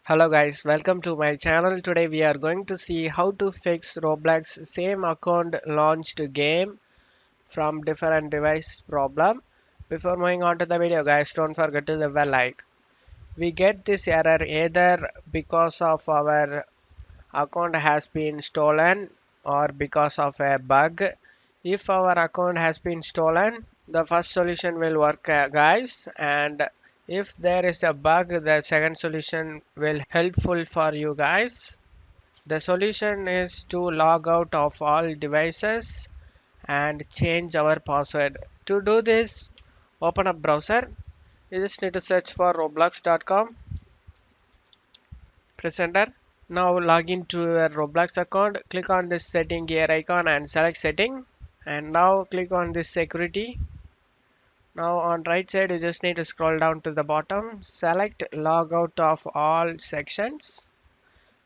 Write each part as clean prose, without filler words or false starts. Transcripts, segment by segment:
Hello guys, welcome to my channel. Today we are going to see how to fix Roblox same account launched game from different device problem. Before moving on to the video guys, don't forget to leave a like. We get this error either because of our account has been stolen or because of a bug. If our account has been stolen, the first solution will work guys, and if there is a bug, the second solution will helpful for you guys. The solution is to log out of all devices and change our password. To do this, open up browser. You just need to search for roblox.com, press enter. Now log into your Roblox account, click on this setting gear icon and select setting, and now click on this security. Now on right side you just need to scroll down to the bottom, select log out of all sections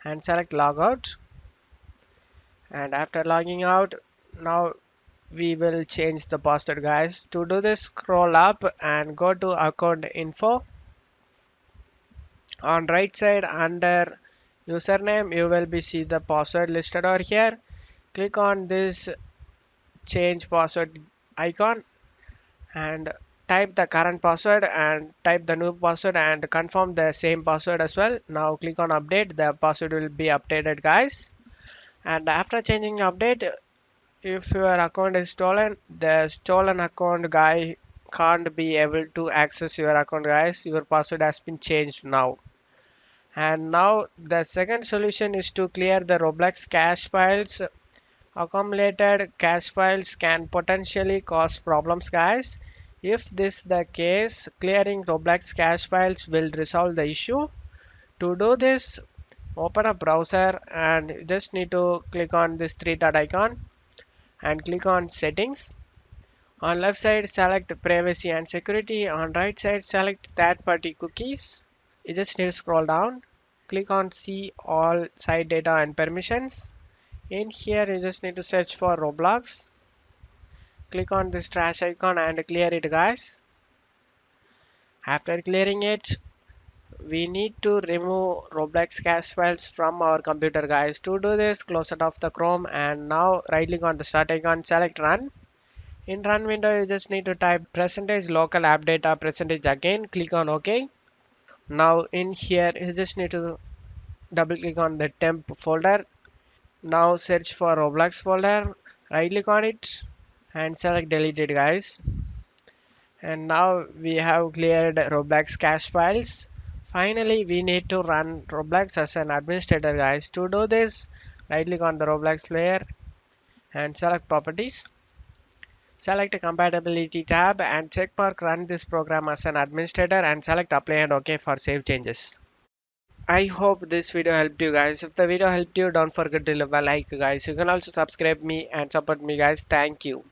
and select logout. And after logging out, now we will change the password guys. To do this, scroll up and go to account info. On right side under username you will be see the password listed over here. Click on this change password icon and type the current password and type the new password and confirm the same password as well. Now click on update, the password will be updated guys. And after changing update, if your account is stolen, the stolen account guy can't be able to access your account guys. Your password has been changed now. And now the second solution is to clear the Roblox cache files. Accumulated cache files can potentially cause problems guys. If this the case, clearing Roblox cache files will resolve the issue. To do this, open a browser and you just need to click on this three dot icon and click on settings. On left side select privacy and security, on right side select third party cookies. You just need to scroll down, click on see all site data and permissions. In here you just need to search for Roblox. Click on this trash icon and clear it guys. After clearing it, we need to remove Roblox cache files from our computer guys. To do this, close it off the Chrome and now right click on the start icon, select run. In run window you just need to type percentage local app data percentage again, click on OK. Now in here you just need to double click on the temp folder. Now search for Roblox folder, right click on it and select delete it guys. And now we have cleared Roblox cache files. Finally we need to run Roblox as an administrator guys. To do this, right click on the Roblox player and select properties. Select a compatibility tab and check mark run this program as an administrator and select apply and OK for save changes. I hope this video helped you guys. If the video helped you, don't forget to leave a like guys. You can also subscribe me and support me guys. Thank you.